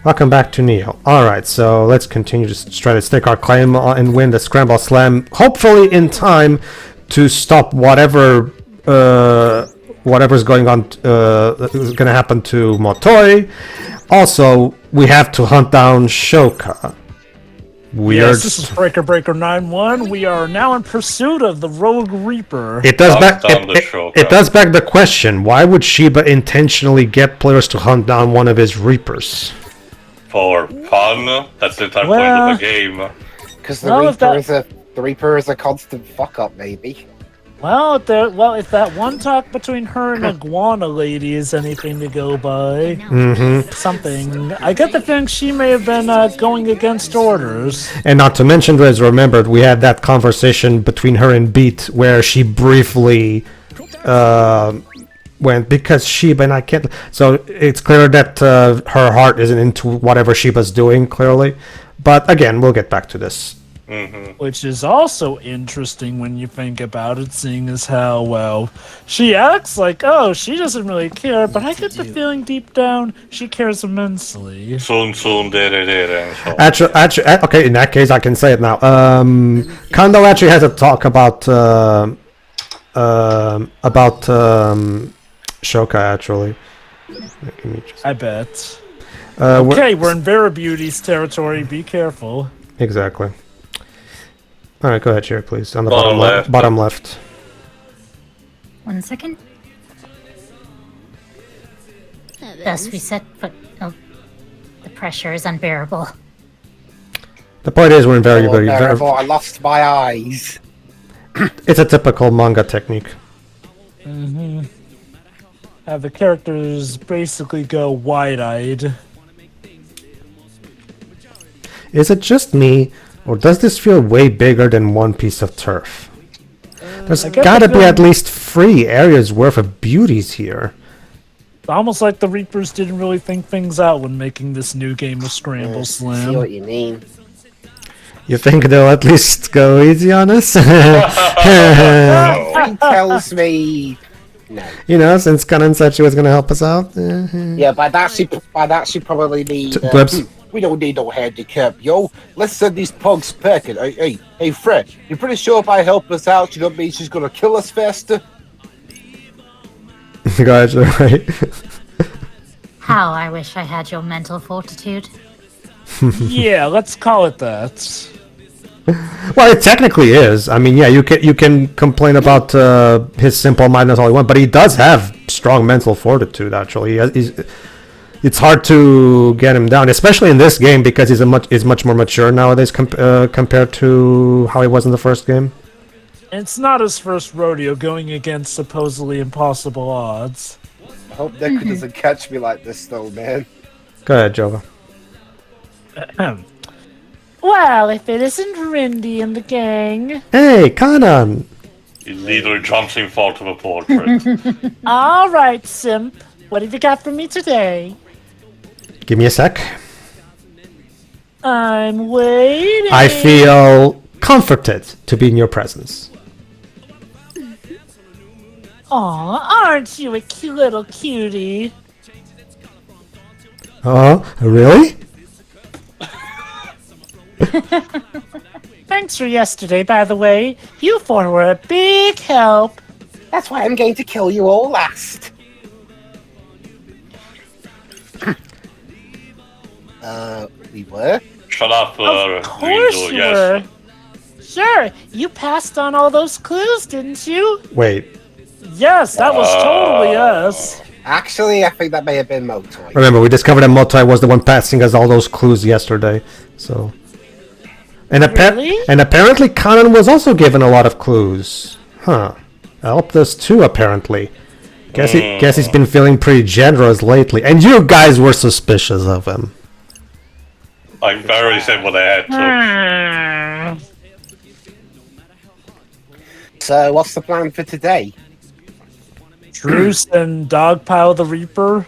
Welcome back to Neo. Alright, so let's continue to try to stake our claim and win the Scramble Slam, hopefully in time to stop whatever's going on, is going to happen to Motoi. Also, we have to hunt down Shoka. Yes, this is Breaker 9-1. We are now in pursuit of the Rogue Reaper. It does beg the question, why would Shiba intentionally get players to hunt down one of his Reapers? For fun? That's the entire point of the game. Because the Reaper is a constant fuck up, maybe. Well, if that one talk between her and Iguana Lady is anything to go by, something. I get the feeling she may have been going against orders. And not to mention, as remembered, we had that conversation between her and Beat where she briefly went because Shiba and I can't. So it's clear that her heart isn't into whatever Shiba's doing, clearly. But again, we'll get back to this. Which is also interesting when you think about it, seeing as how, well, she acts like, oh, she doesn't really care, but I get the feeling deep down she cares immensely. Actually, okay, in that case, I can say it now. Kondo actually has a talk about Shoka, actually. I bet. Okay, we're in Vera Beauty's territory, be careful. Exactly. Alright, go ahead, Cherry, please. On the bottom left. 1 second. Thus we set foot. Oh, the pressure is unbearable. The point is, we're in very. I lost my eyes. It's a typical manga technique. Have the characters basically go wide-eyed. Is it just me, or does this feel way bigger than one piece of turf? There's gotta be at least 3 areas worth of beauties here. Almost like the Reapers didn't really think things out when making this new game of Scramble Slam. See what you mean. You think they'll at least go easy on us? Something tells me no. You know, since Kanan said she was gonna help us out. Yeah, by that she probably mean we don't need no handicap, yo. Let's send these punks packing. Hey, Fred, you pretty sure if I help us out, you don't mean she's gonna kill us faster? You guys are right. How I wish I had your mental fortitude. Yeah, let's call it that. Well, it technically is. I mean, yeah, you can complain about his simple mindness all you want, but he does have strong mental fortitude. Actually, it's hard to get him down, especially in this game because he's much more mature nowadays compared to how he was in the first game. It's not his first rodeo going against supposedly impossible odds. I hope Deku doesn't catch me like this, though, man. Go ahead, Jova. Well, if it isn't Rindy and the gang. Hey, Kanan! He literally jumps in front of a portrait. All right, simp. What have you got for me today? Give me a sec. I'm waiting. I feel comforted to be in your presence. Aw, aren't you a cute little cutie? Oh, really? Thanks for yesterday, by the way. You four were a big help. That's why I'm going to kill you all last. We were? Shut up, Of course Rindo, you yes. were. Sure, you passed on all those clues, didn't you? Wait. Yes, that was totally us. Actually, I think that may have been Motoi. Remember, we discovered that Motoi was the one passing us all those clues yesterday. So, and Really? and apparently Kanan was also given a lot of clues. Huh. Helped us too, apparently. Guess he's been feeling pretty generous lately. And you guys were suspicious of him. I barely said what I had to. So, what's the plan for today? Truce and Dogpile the Reaper.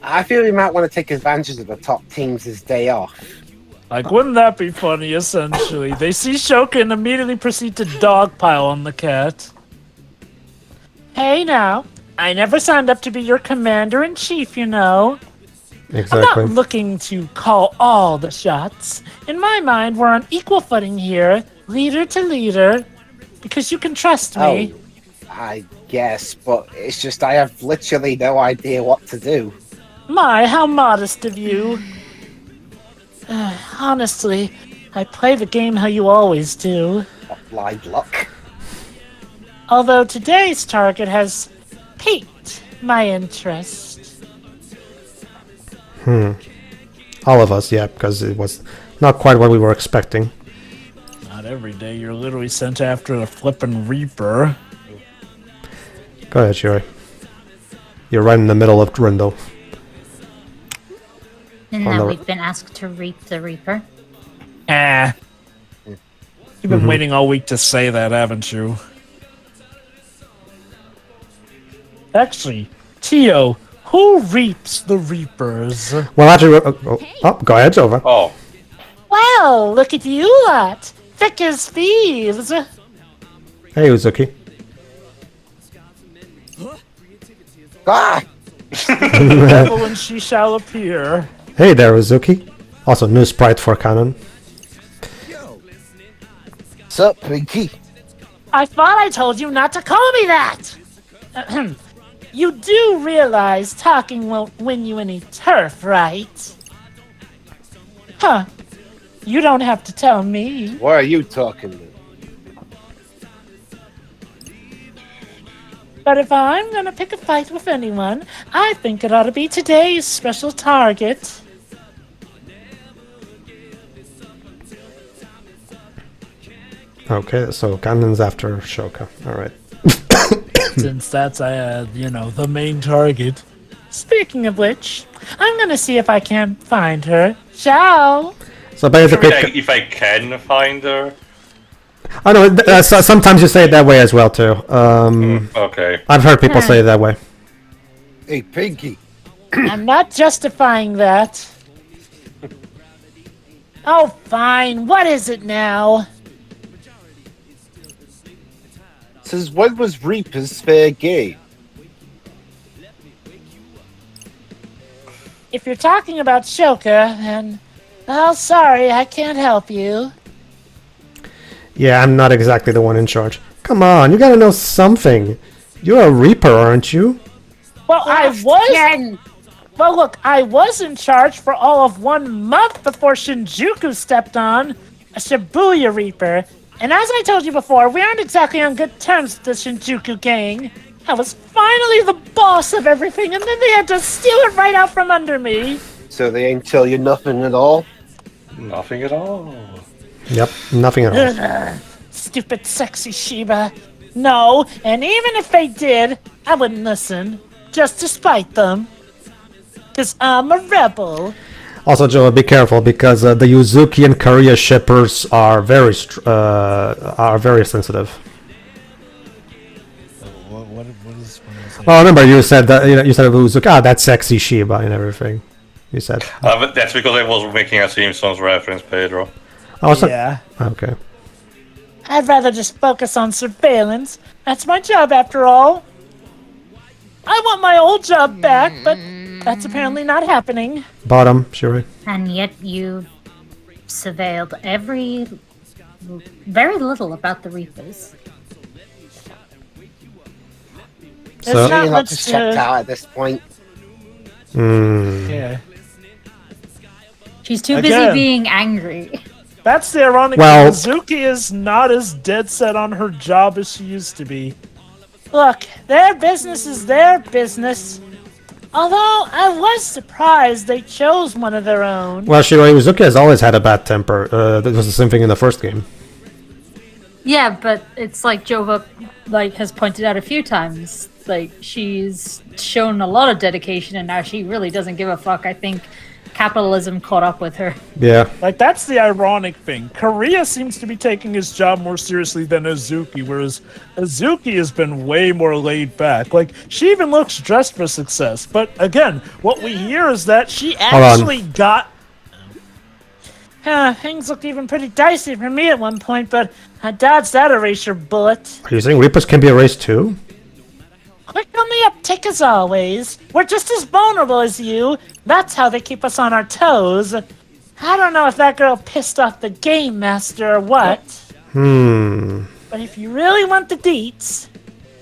I feel we might want to take advantage of the top teams' day off. Like, wouldn't that be funny, essentially? They see Shoka and immediately proceed to dogpile on the cat. Hey now, I never signed up to be your commander-in-chief, you know. Exactly. I'm not looking to call all the shots. In my mind, we're on equal footing here, leader to leader, because you can trust me. Oh, I guess, but it's just I have literally no idea what to do. My, how modest of you. Honestly, I play the game how you always do. Blind luck. Although today's target has piqued my interest. All of us, yeah, because it was not quite what we were expecting. Not every day you're literally sent after a flippin' Reaper. Go ahead, Shiri. You're right in the middle of Rindo. And On now the- we've been asked to reap the Reaper. You've been waiting all week to say that, haven't you? Actually, Tio, who reaps the Reapers? Well, actually, go ahead, it's over. Oh, Well, look at you lot. Thick as thieves. Hey, Uzuki. Ah! Devil and she shall appear. Hey there, Uzuki. Also, new sprite for Canon. Sup, Pinky? I thought I told you not to call me that! You do realize talking won't win you any turf, right? Huh. You don't have to tell me. What are you talking to? But if I'm gonna pick a fight with anyone, I think it ought to be today's special target. Okay, so Canon's after Shoka. Alright. Since that's, the main target. Speaking of which, I'm gonna see if I can find her. Ciao! So basically... if I can find her. I know, sometimes you say it that way as well, too. Okay. I've heard people say it that way. Hey, Pinky. I'm not justifying that. Oh, fine. What is it now? Says, when was Reaper's fair game? If you're talking about Shoka, then... Oh, sorry, I can't help you. Yeah, I'm not exactly the one in charge. Come on, you gotta know something. You're a Reaper, aren't you? Well, I was... Well, look, I was in charge for all of 1 month before Shinjuku stepped on. A Shibuya Reaper. And as I told you before, we aren't exactly on good terms with the Shinjuku gang. I was finally the boss of everything, and then they had to steal it right out from under me. So they ain't tell you nothing at all? Nothing at all. Yep, nothing at all. Ugh, stupid sexy Shiba. No, and even if they did, I wouldn't listen. Just to spite them. 'Cause I'm a rebel. Also, Joe, be careful because the Yuzuki and Korea shippers are very sensitive. What is Well, remember you said that you said Uzuki, that sexy Shiba and everything. You said. But that's because I was making a Simpsons reference, Pedro. Oh, so, Yeah. okay. I'd rather just focus on surveillance. That's my job after all. I want my old job back, but that's apparently not happening. Bottom, Shuri. And yet you surveilled very little about the Reapers. So, It's not You're much not checked to... out at this point. Yeah. She's too busy Again. being angry. That's the ironic Well- thing. Mizuki is not as dead set on her job as she used to be. Look, their business is their business. Although, I was surprised they chose one of their own. well, Shuri, Uzuki has always had a bad temper. That was the same thing in the first game. Yeah, but it's like Jova has pointed out a few times. Like, she's shown a lot of dedication and now she really doesn't give a fuck. I think capitalism caught up with her. Yeah. Like, that's the ironic thing. Korea seems to be taking his job more seriously than Azuki, whereas Azuki has been way more laid back. Like, she even looks dressed for success. But again, what we hear is that she actually got... things looked even pretty dicey for me at one point, but I dodged that eraser bullet. Are you saying Reapers can be erased too? Quick on the uptick as always. We're just as vulnerable as you. That's how they keep us on our toes. I don't know if that girl pissed off the game master or what. But if you really want the deets,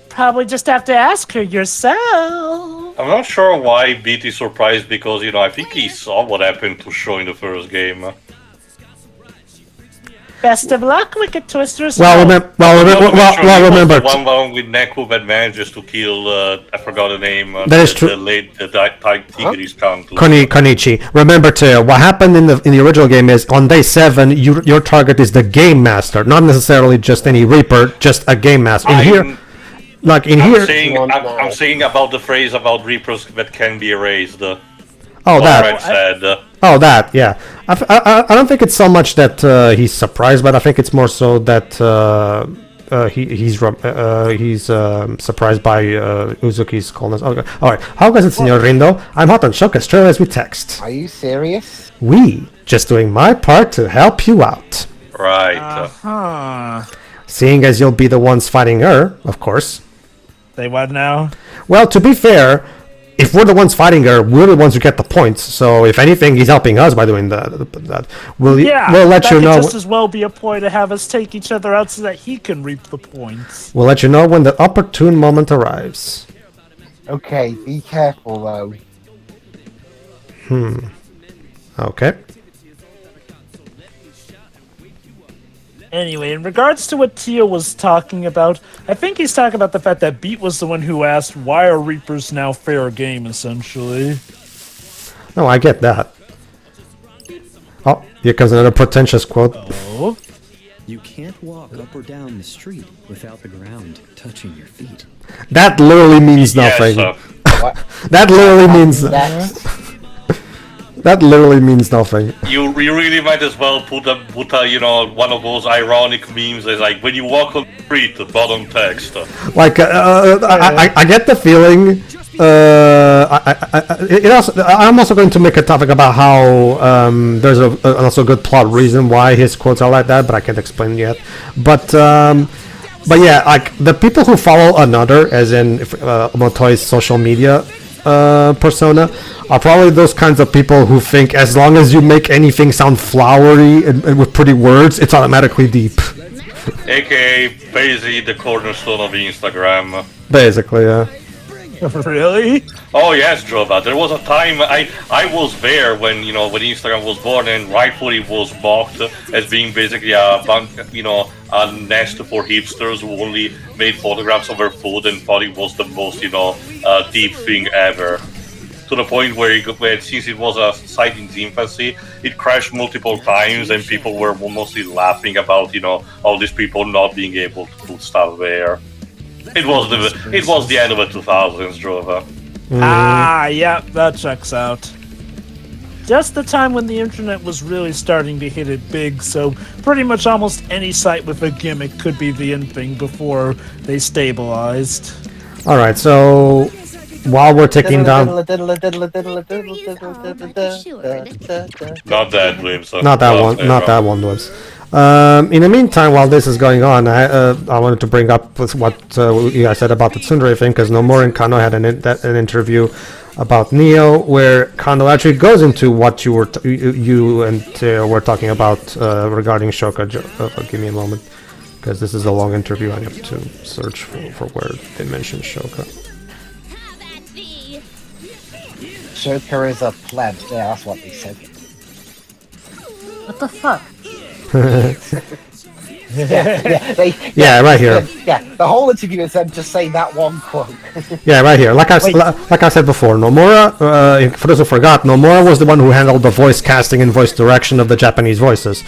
probably just have to ask her yourself. I'm not sure why Beat is surprised because, I think he saw what happened to Show in the first game. Best of luck, Wicked Twisters. Remember. The one with Neku that manages to kill, I forgot the name. That is true. The Tigris Count. Konichi. Remember too, what happened in the original game is on day 7, your target is the game master, not necessarily just any Reaper, just a game master. I'm saying about the phrase about Reapers that can be erased. That, yeah. I don't think it's so much that he's surprised, but I think it's more so that he's surprised by Uzuki's coldness. Okay. All right. How goes it, Senor Rindo? I'm hot on Shoka straight as we text. Are you serious? Just doing my part to help you out. Right. Seeing as you'll be the ones fighting her, of course. They what now? Well, to be fair, if we're the ones fighting her, we're the ones who get the points. So if anything, he's helping us by doing that. We'll let you know. That could just as well be a ploy to have us take each other out so that he can reap the points. We'll let you know when the opportune moment arrives. Okay, be careful though. Okay. Anyway, in regards to what Tio was talking about, I think he's talking about the fact that Beat was the one who asked, why are Reapers now fair game, essentially? No, I get that. Oh, here comes another pretentious quote. Oh? You can't walk up or down the street without the ground touching your feet. That literally means nothing. That literally means... That literally means nothing. You really might as well put a one of those ironic memes as like when you walk on the street, the bottom text. Like I get the feeling. I'm also going to make a topic about how there's also a good plot reason why his quotes are like that, but I can't explain it yet. But yeah, like the people who follow another, as in Motoi's social media persona, are probably those kinds of people who think as long as you make anything sound flowery and with pretty words, it's automatically deep. AKA basically the cornerstone of Instagram. Basically, yeah. Really? Oh yes, Jova. There was a time I was there when when Instagram was born and rightfully was mocked as being basically a nest for hipsters who only made photographs of their food and thought it was the most deep thing ever. To the point where since it was a site in its infancy, it crashed multiple times and people were mostly laughing about all these people not being able to put stuff there. It was the end of the 2000s, Jova. Yeah, that checks out. Just the time when the internet was really starting to hit it big, so pretty much almost any site with a gimmick could be the end thing before they stabilized. Alright, so while we're taking down... Not that, Dwibs. Not that one, Dwibs. In the meantime, while this is going on, I wanted to bring up what you guys said about the tsundere thing, because Nomura and Kano had an interview about Neo, where Kano actually goes into what you were talking about regarding Shoka. Give me a moment, because this is a long interview. I have to search for where they mention Shoka. Shoka is a pleb. Yeah, that's what they said. What the fuck? Yeah, right here. The whole interview is them just saying that one quote. Yeah, right here. Like I said before, Nomura, for those who forgot, Nomura was the one who handled the voice casting and voice direction of the Japanese voices,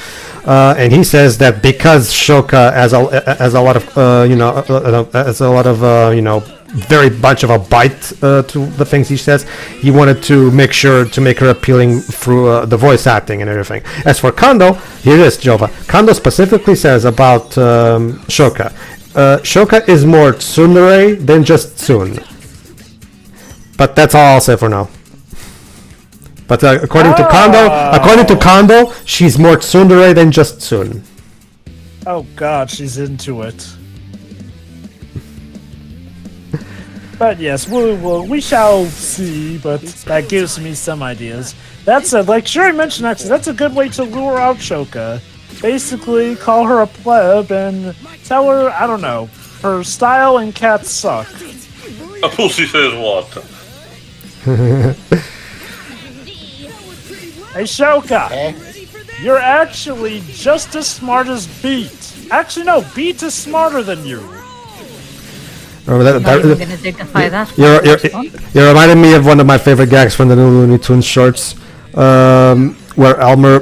and he says that because Shoka has a lot of very much of a bite to the things he says, he wanted to make sure to make her appealing through the voice acting and everything. As for Kando, here it is, Jova. Kando specifically says about Shoka. Shoka is more tsundere than just tsun. But that's all I'll say for now. But according to Kando, she's more tsundere than just tsun. Oh god, she's into it. But yes, we shall see, but that gives me some ideas. That's like Shuri mentioned actually, that's a good way to lure out Shoka. Basically, call her a pleb and tell her, I don't know, her style and cats suck. A pussy says what? Hey Shoka, you're actually just as smart as Beat. Actually, no, Beat is smarter than you. I'm not even going to dignify that. You're reminding me of one of my favorite gags from the new Looney Tunes shorts, where Elmer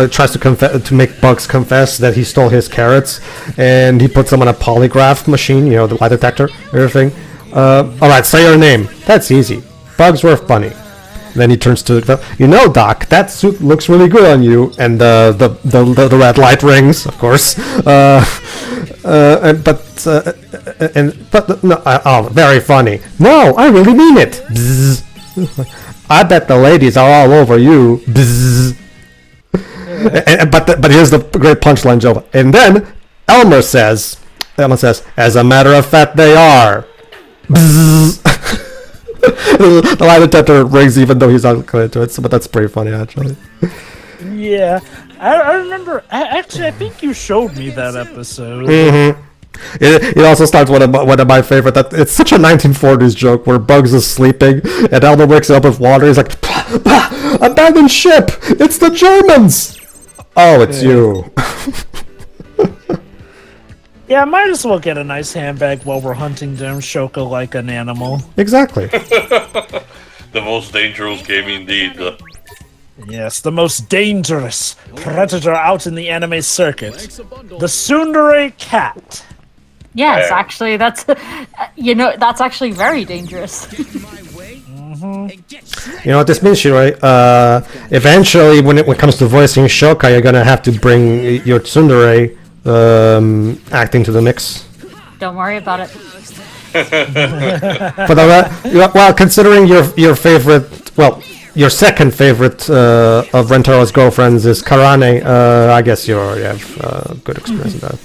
tries to make Bugs confess that he stole his carrots, and he puts them on a polygraph machine, the lie detector, everything. Alright, say your name. That's easy. Bugs were funny. Then he turns to Doc, that suit looks really good on you, and the red light rings, of course. Very funny. No, I really mean it. Bzz. I bet the ladies are all over you. Bzz. But here's the great punchline, Joe. And then Elmer says, as a matter of fact, they are. Bzz. The lie detector rings even though he's not clear to it, but that's pretty funny actually. Yeah, I remember. Actually, I think you showed me that episode. Mm-hmm. It also starts one of my favorite. It's such a 1940s joke where Bugs is sleeping and Elmer wakes up with water. He's like, "Abandoned ship! It's the Germans!" Oh, it's you. Yeah, might as well get a nice handbag while we're hunting down Shoka like an animal. Exactly. The most dangerous game indeed. Yes, the most dangerous predator out in the anime circuit. The tsundere cat. Yes, actually, that's that's actually very dangerous. You know what this means, Shiroi? Eventually, when it comes to voicing Shoka, you're gonna have to bring your tsundere acting to the mix. Don't worry about it. Considering your favorite, your second favorite of Rentaro's girlfriends is Karane, I guess you already have good experience with that.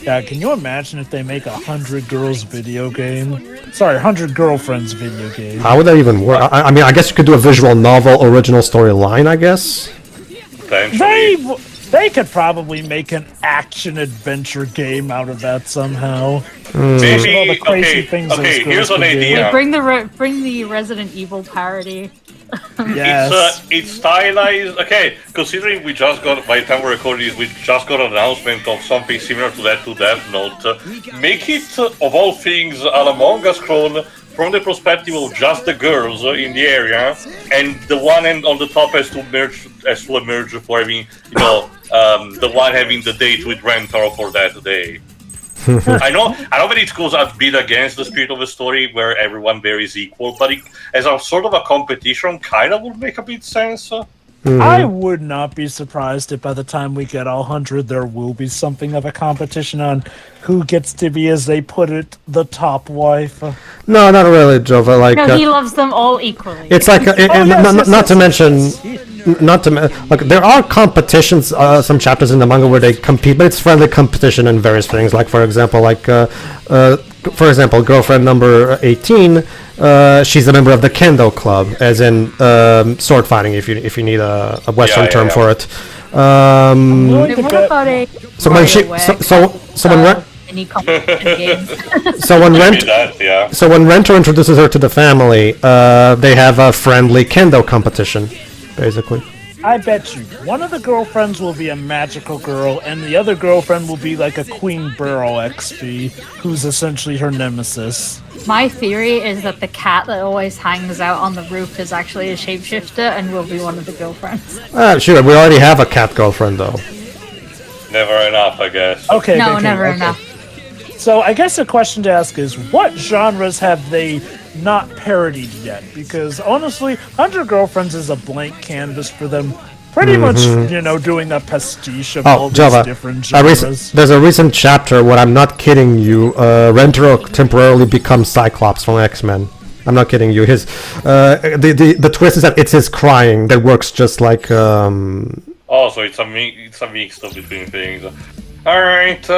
Yeah, can you imagine if they make 100 girls video game? Sorry, 100 girlfriends video game. How would that even work? I mean, I guess you could do a visual novel original storyline, I guess. They could probably make an action-adventure game out of that somehow. Maybe, all the crazy things okay, here's an idea. Bring the Resident Evil parody. Yes. It's stylized. Okay, considering we just got, by the time we're recording this, we just got an announcement of something similar to that to Death Note. Make it, of all things, an Among Us clone from the perspective of just the girls in the area, and the one end on the top has to emerge for having, the one having the date with Rentaro for that day. I know that it goes a bit against the spirit of the story where everyone there is equal, but as a sort of a competition kind of would make a bit sense. I would not be surprised if by the time we get all 100 there will be something of a competition on who gets to be, as they put it, the top wife. No, not really, Jova. No, he loves them all equally. It's like, not to mention, there are competitions, some chapters in the manga where they compete, but it's friendly competition in various things. Like, for example, girlfriend number 18, she's a member of the Kendo Club, as in sword fighting, if you need a Western term for it. What about a any competition games? So when Renter introduces her to the family, they have a friendly Kendo competition, basically. I bet you one of the girlfriends will be a magical girl, and the other girlfriend will be like a Queen Burrow XP, who's essentially her nemesis. My theory is that the cat that always hangs out on the roof is actually a shapeshifter and will be one of the girlfriends. Sure, we already have a cat girlfriend, though. Never enough, I guess. Okay. Never enough. So I guess the question to ask is, what genres have they not parodied yet? Because honestly, 100 Girlfriends is a blank canvas for them. Pretty much, doing a pastiche of all these different genres. There's a recent chapter where I'm not kidding you. Rentaro temporarily becomes Cyclops from X-Men. I'm not kidding you. His the twist is that it's his crying that works just like. Oh, so it's a mix of between things. All right.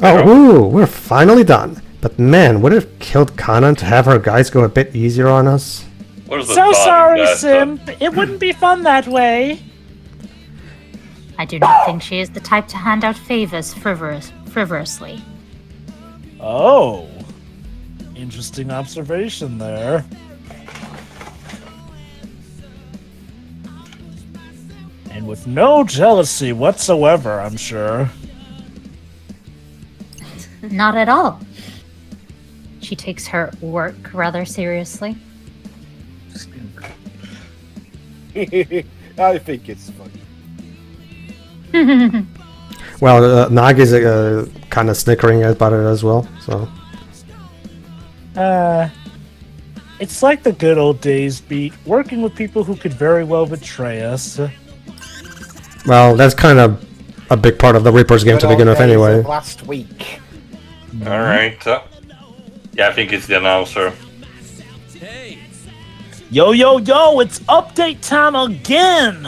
Oh, ooh, we're finally done. But man, would it have killed Kanan to have her guys go a bit easier on us? Where's the So fun in sorry, that? Simp. It wouldn't be fun that way. I do not think she is the type to hand out favors frivolously. Oh. Interesting observation there. And with no jealousy whatsoever, I'm sure. Not at all. She takes her work rather seriously. I think it's funny. Well, Nagi's kind of snickering about it as well, so... It's like the good old days, Beat, working with people who could very well betray us. Well, that's kind of a big part of the Reaper's game to begin with anyway. Last week. Alright. Yeah, I think it's the announcer. Yo, yo, yo, it's update time again!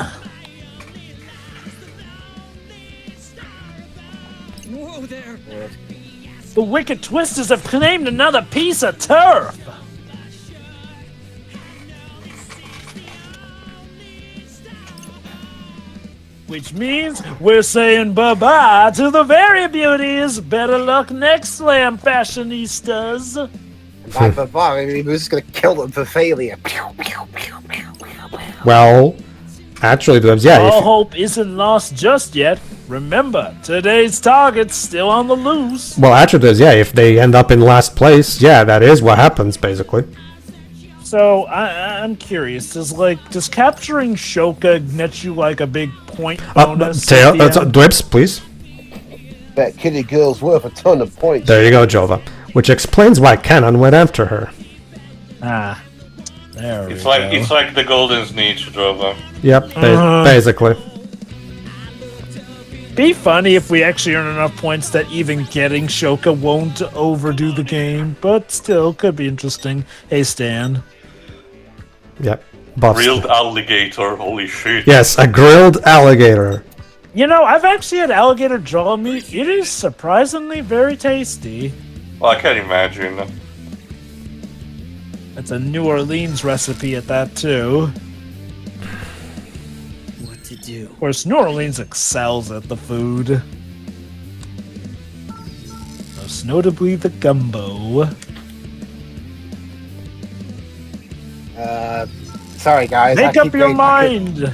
Whoa there! The Wicked Twisters have claimed another piece of turf! Which means we're saying bye-bye to the Very Beauties! Better luck next slam, fashionistas! I mean, we're just gonna kill them for failure. Well, actually, yeah, All hope isn't lost just yet. Remember, today's target's still on the loose. well, actually, yeah, if they end up in last place, yeah, that is what happens, basically. So, I'm curious, does capturing Shoka net you like a big point bonus? Dwibs, please. That kitty girl's worth a ton of points. There you go, Jova. Which explains why Kanan went after her. Ah, there we It's go. like the Golden Snitch, Drova. Yep, basically. Be funny if we actually earn enough points that even getting Shoka won't overdo the game, but still, could be interesting. Hey, Stan. Yep. Buffs. Grilled alligator, holy shit. Yes, a grilled alligator. You know, I've actually had alligator jaw meat. It is surprisingly very tasty. Well, I can't imagine. It's a New Orleans recipe at that, too. What to do? Of course, New Orleans excels at the food. Most notably the gumbo. Sorry guys. Make up your mind!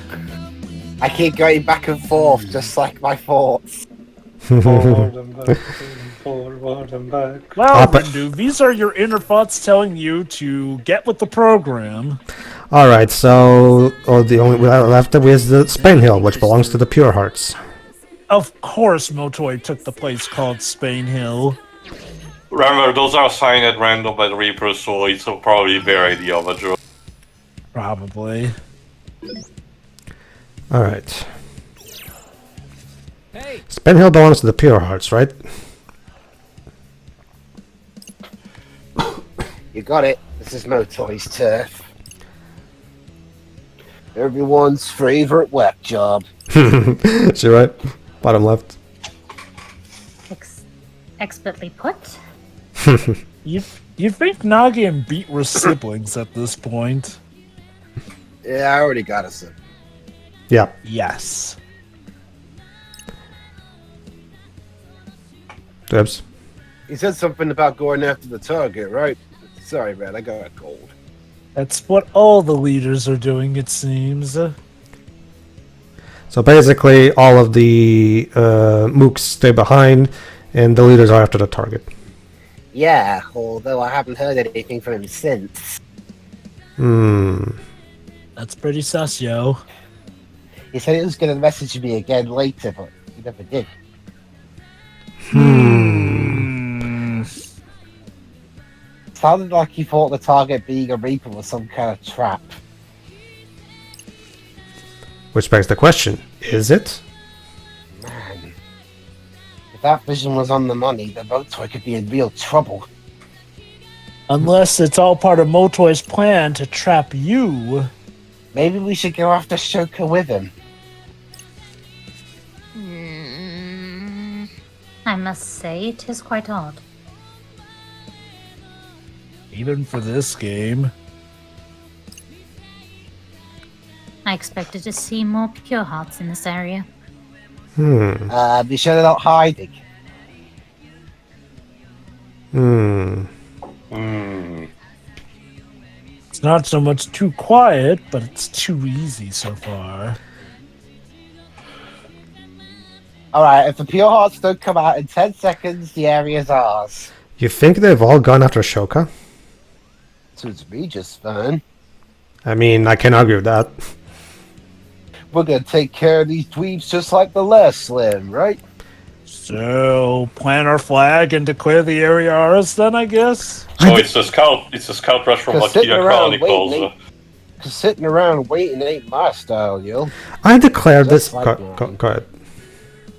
I keep going back and forth, just like my thoughts. Forward and back, forward and back. Well, Rindo, these are your inner thoughts telling you to get with the program. Alright, so the only left is the Spain Hill, which belongs to the Pure Hearts. Of course, Motoi took the place called Spain Hill. Remember, those are assigned at random by the Reaper, so it's probably their idea of a draw. Probably. Alright. Spain Hill belongs to the Pure Hearts, right? You got it. This is Motoi's turf. Everyone's favorite whack job. She right? Bottom left. Expertly put. You'd think Nagi and Beat were siblings at this point. Yeah, I already got us. Yeah. Yes. Dibs. He said something about going after the target, right? Sorry, man, I got a cold. That's what all the leaders are doing, it seems. So basically, all of the mooks stay behind, and the leaders are after the target. Yeah, although I haven't heard anything from him since. That's pretty sus, yo. He said he was going to message me again later, but he never did. Sounded like he thought the target being a Reaper was some kind of trap. Which begs the question, is it? Man. If that vision was on the money, the Motoi could be in real trouble. Unless it's all part of Motoi's plan to trap you. Maybe we should go after Shoka with him. I must say, it is quite odd. Even for this game. I expected to see more pure hearts in this area. Be sure they're not hiding. It's not so much too quiet, but it's too easy so far. Alright, if the pure hearts don't come out in 10 seconds, the area's ours. You think they've all gone after Shoka? Suits me just fine. I mean, I can't argue with that. We're gonna take care of these dweebs just like the last slam, right? So, plant our flag and declare the area ours then, I guess? So it's a scout rush from Cause Akira Chronicles. Cause sitting around waiting ain't my style, yo. I declare this... Just like Go ahead.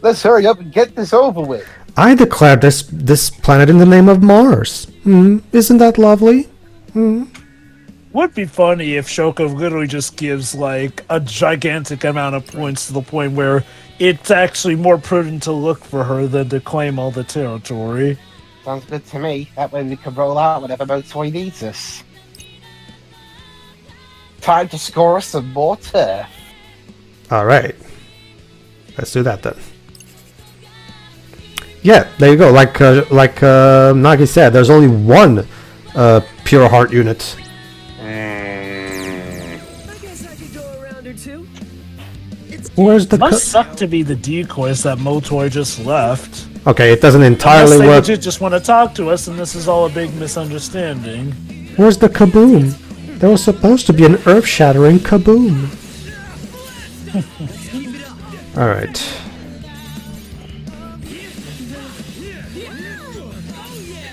Let's hurry up and get this over with. I declare this planet in the name of Mars. Isn't that lovely? Would be funny if Shoka literally just gives like a gigantic amount of points to the point where it's actually more prudent to look for her than to claim all the territory. Sounds good to me. That way we can roll out whenever Motoi needs us. Time to score us some more turf. Alright. Let's do that then. Yeah, there you go. Like Nagi said, there's only one pure heart unit. Where's the... Must suck to be the decoys that Motoi just left. Okay, it doesn't entirely Unless work. they just want to talk to us and this is all a big misunderstanding. Where's the kaboom? There was supposed to be an earth-shattering kaboom. Alright.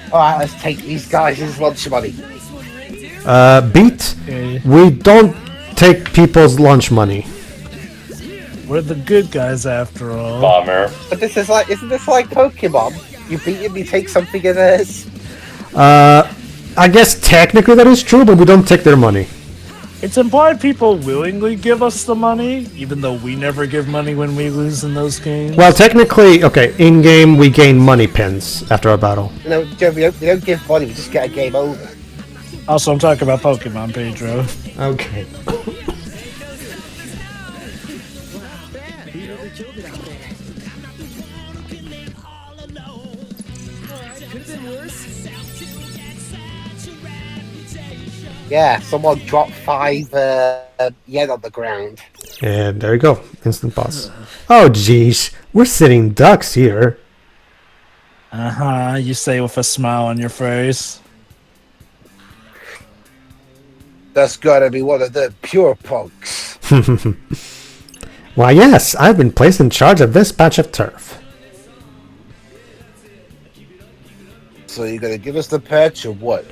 Alright, let's take these guys' lunch money. Beat. Okay. We don't take people's lunch money. We're the good guys after all. Bomber. But this is like, isn't this like Pokemon? You beat him, you take something of theirs. I guess technically that is true, but we don't take their money. It's implied people willingly give us the money, even though we never give money when we lose in those games. Well, technically, okay, in-game we gain money pins after a battle. No, Joe, we don't give money, we just get a game over. Also, I'm talking about Pokemon, Pedro. Okay. Yeah, someone dropped 5 yen on the ground. And there you go. Instant boss. Oh, jeez. We're sitting ducks here. Uh-huh, you say with a smile on your face. That's gotta be one of the pure punks. Why, yes. I've been placed in charge of this patch of turf. So you're gonna give us the patch or what?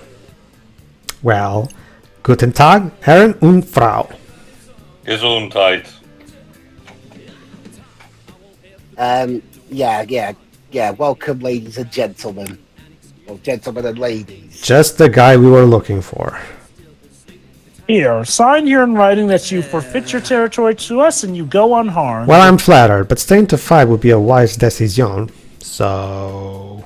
Well, guten Tag, Herren und Frau. Gesundheit. Yeah. Welcome, ladies and gentlemen. Well, gentlemen and ladies. Just the guy we were looking for. Here, sign here in writing that you forfeit your territory to us and you go unharmed. Well, I'm flattered, but staying to fight would be a wise decision. So...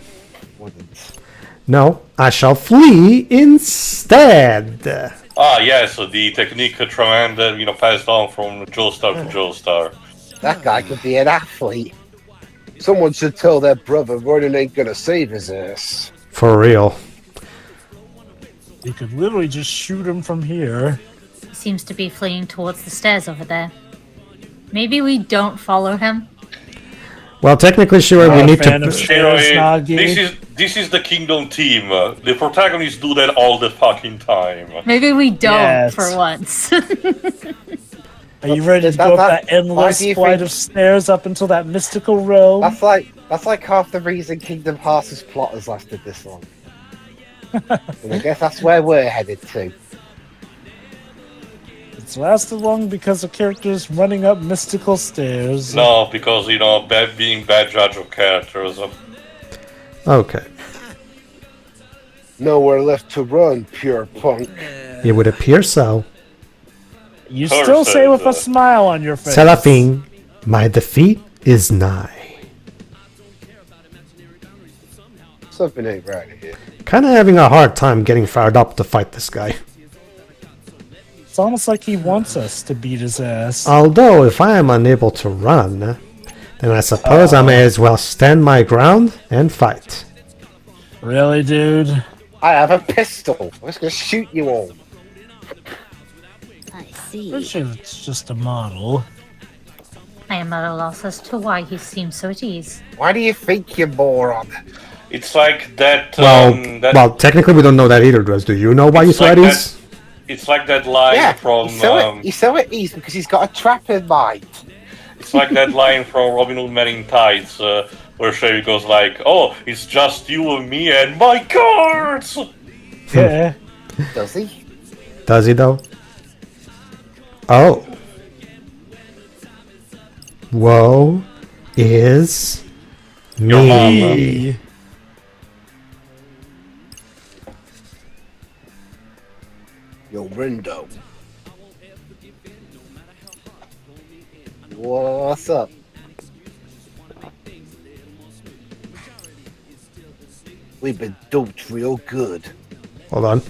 No, I shall flee instead. Ah, yes, the technique tremendous, passed on from Joestar to Joestar. That guy could be an athlete. Someone should tell their brother Ronan ain't gonna save his ass. For real. You could literally just shoot him from here. He seems to be fleeing towards the stairs over there. Maybe we don't follow him. Well, technically, sure, we need to... This is the Kingdom team. The protagonists do that all the fucking time. Maybe we don't Yes. for once. Are you ready to go up that endless flight of stairs up until that mystical realm? That's like half the reason Kingdom Hearts' plot has lasted this long. And I guess that's where we're headed to. It's lasted long because of characters running up mystical stairs. No, because, being bad judge of characters. Okay. Nowhere left to run, pure punk. It would appear so. You still say with a smile on your face. Seraphine, my defeat is nigh. Something ain't right here. Kind of having a hard time getting fired up to fight this guy. It's almost like he wants us to beat his ass. Although, if I am unable to run, then I suppose I may as well stand my ground and fight. Really, dude? I have a pistol. I'm just gonna shoot you all. I see. Pretty sure it's just a model. I am at a loss as to why he seems so at ease. Why do you think, you moron? It's like that. Well, technically we don't know that either, Dress. Do you know why you It's so like at ease? It's like that line from. He's so at ease because he's got a trap in mind. It's like that line from Robin Hood Men in Tights, where Sherry goes like, "Oh, it's just you and me and my cards." Yeah. Does he? Does he though? Oh. Woe is Your me. Yo, Rindo. What's up? We've been duped real good. Hold on.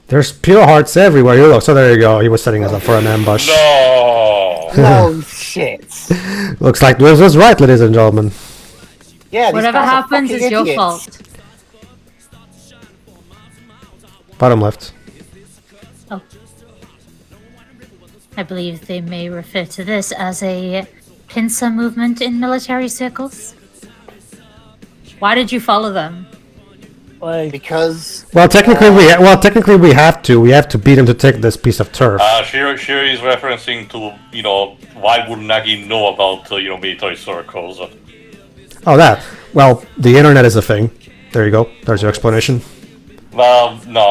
There's pure hearts everywhere. You look. So there you go. He was setting us up for an ambush. No. Oh shit! Looks like Wiz was right, ladies and gentlemen. Yeah, these Whatever guys are happens fucking is your idiots. fault. Bottom left. Oh. I believe they may refer to this as a pincer movement in military circles. Why did you follow them? Like, Because Well, technically we have to. We have to beat him to take this piece of turf. Shiri is referencing to, why would Nagi know about, military circles? Oh, that. Well, the internet is a thing. There you go. There's your explanation. Well, no,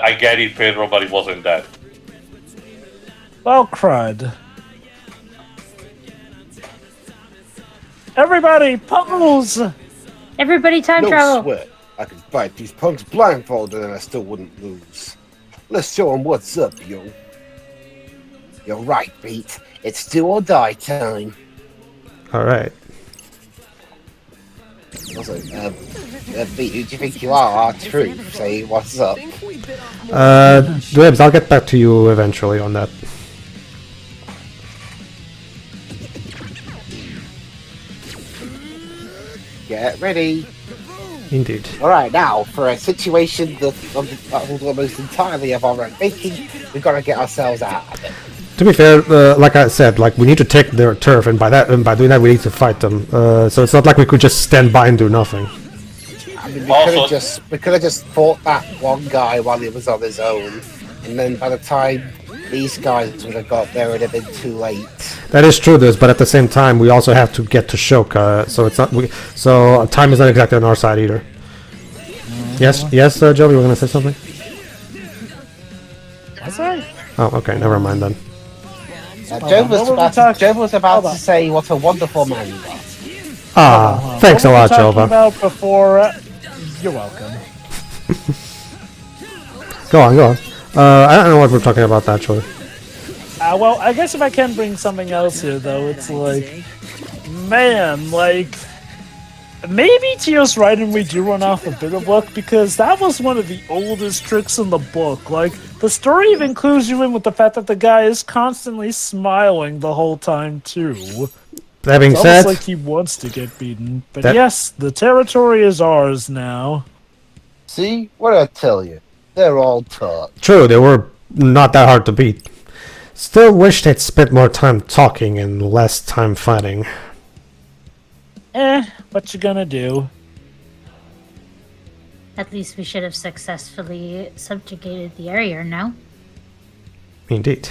I get it, Pedro, but it wasn't that. well, crud. Everybody, pose! Everybody time no travel. sweat. I could fight these punks blindfolded and I still wouldn't lose. Let's show them what's up, yo. You're right, Pete. It's do or die time. All right. Also, Pete, who do you think you are? Our truth. Say what's up. Dwebs, I'll get back to you eventually on that. Get ready. Indeed. Alright, now, for a situation that almost entirely of our own making, we've got to get ourselves out of it. To be fair, like I said, like we need to take their turf, and by doing that, we need to fight them. So it's not like we could just stand by and do nothing. I mean, we could have just fought that one guy while he was on his own, and then by the time these guys would have got there, it would have been too late. That is true, but at the same time, we also have to get to Shoka, so it's not. So time is not exactly on our side either. Yes, Joe, you were gonna say something? That's right. Oh, okay, never mind then. Joe was about to say what a wonderful man you are. Ah, thanks a lot, What were we talking Jova. about before? You're welcome. Go on. I don't know what we're talking about actually. Well, I guess if I can bring something else here, though, it's like, man, like, maybe Tio's right and we do run off a bit of luck, because that was one of the oldest tricks in the book. Like, the story even clues you in with the fact that the guy is constantly smiling the whole time, too. That being It's said, almost like he wants to get beaten. But yes, the territory is ours now. See? What did I tell you? They're all taught. true, they were not that hard to beat. Still wish they'd spent more time talking and less time fighting. What you gonna do? At least we should have successfully subjugated the area now. Indeed.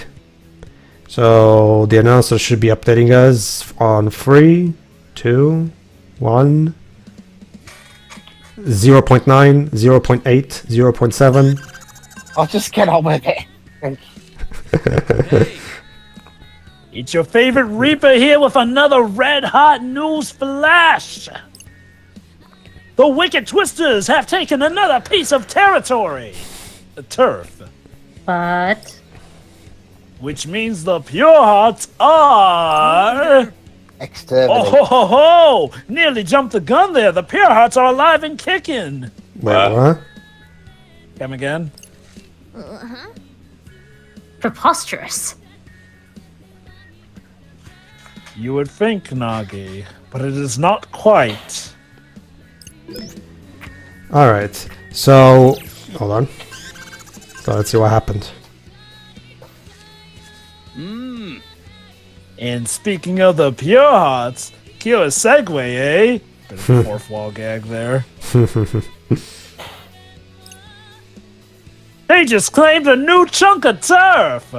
So the announcer should be updating us on 3, 2, 1, 0.9, 0.8, 0.7. I'll just get on with it. It's your favorite Reaper here with another red-hot news flash! The Wicked Twisters have taken another piece of territory! The turf. But Which means the Pure Hearts are... Exterminate. Oh ho ho ho! Nearly jumped the gun there. The pure hearts are alive and kicking. Wait, what? Come again? Preposterous. You would think, Nagi, but it is not quite. All right. So, hold on. So let's see what happened. And speaking of the pure hearts, cue a segue, eh? Bit of a fourth wall gag there. They just claimed a new chunk of turf!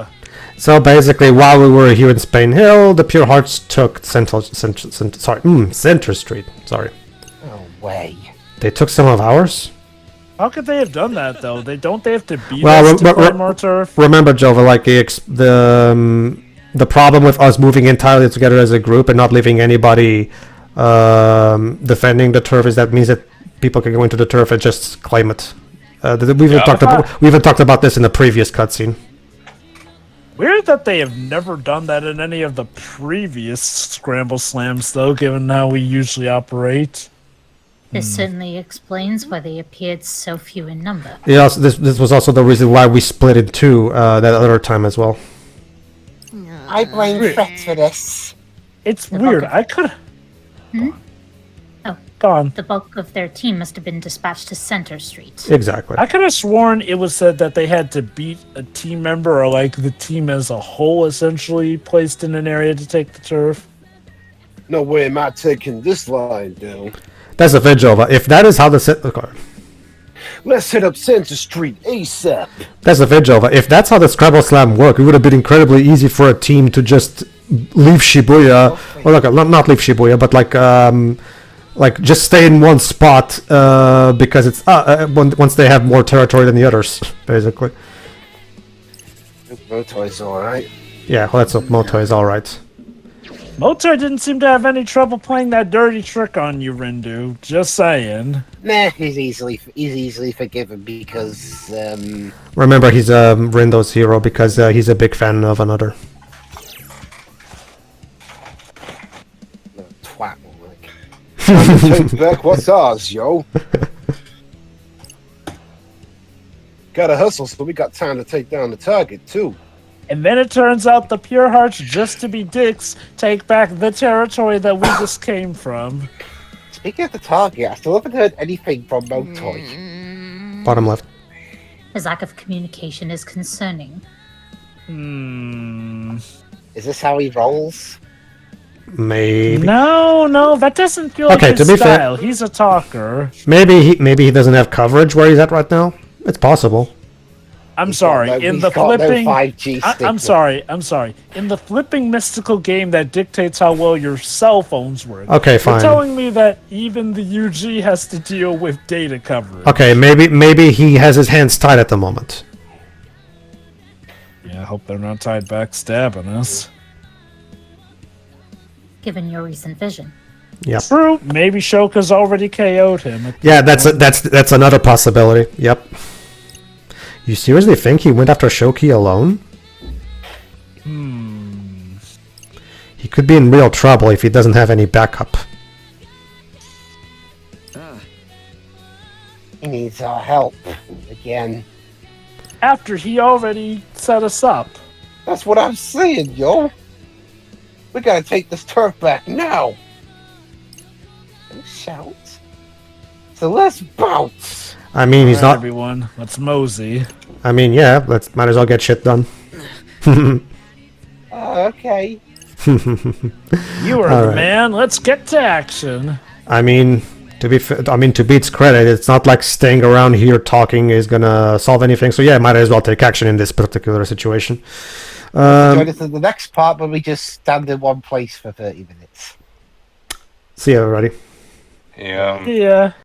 So basically, while we were here in Spain Hill, the Pure Hearts took Center Street. Sorry, No way. they took some of ours. How could they have done that, though? They have to beat Well, us to claim more turf? Remember, Jova, like the problem with us moving entirely together as a group and not leaving anybody defending the turf is that means that people can go into the turf and just claim it. We even talked about this in the previous cutscene. Weird that they have never done that in any of the previous Scramble Slams, though, given how we usually operate. This certainly explains why they appeared so few in number. Yeah, this was also the reason why we split in two that other time as well. I blame Fretz for this. It's weird. I could. Oh. Gone. The bulk of their team must have been dispatched to Center Street. Exactly. I could have sworn it was said that they had to beat a team member or like the team as a whole essentially placed in an area to take the turf. No way am I taking this line down. That's a thing, Jova. If that is how the Let's hit up Center Street ASAP. That's the thing, Jova. If that's how the Scrabble Slam worked, it would have been incredibly easy for a team to just leave Shibuya, or not leave Shibuya, but like just stay in one spot because it's once they have more territory than the others, basically. Motoi's alright. Yeah, well, that's what Motoi is all right. Motoi didn't seem to have any trouble playing that dirty trick on you, Rindo. Just saying. Nah, he's easily forgiven because Remember, he's Rindo's hero because he's a big fan of another. twat. Like, take back what's ours, yo. Gotta hustle, so we got time to take down the target too. And then it turns out the Pure Hearts, just to be dicks, take back the territory that we just came from. Speaking of the target, I still haven't heard anything from Motoi. Bottom left. His lack of communication is concerning. Is this how he rolls? Maybe. No, that doesn't feel like Okay, his to be fair- style. He's a talker. Maybe he doesn't have coverage where he's at right now. It's possible. I'm sorry. In the He's got no flipping, 5G I'm signal. sorry. In the flipping mystical game that dictates how well your cell phones work. Okay, You're fine. telling me that even the UG has to deal with data coverage. Okay, maybe he has his hands tied at the moment. Yeah, I hope they're not tied backstabbing us. Given your recent vision. Yep. True. Maybe Shoka's already KO'd him. Yeah, that's another possibility. Yep. You seriously think he went after Shoki alone? He could be in real trouble if he doesn't have any backup. He needs our help again. After he already set us up. That's what I'm saying, yo. We gotta take this turf back now. Don't shout. So let's bounce. I mean, he's All right, not. everyone. Let's mosey. I mean, yeah. Might as well get shit done. Okay. You are All the right. man. Let's get to action. I mean, to Beat's credit, it's not like staying around here talking is gonna solve anything. So yeah, might as well take action in this particular situation. Join us in the next part where we just stand in one place for 30 minutes. See you, everybody. Yeah. Yeah.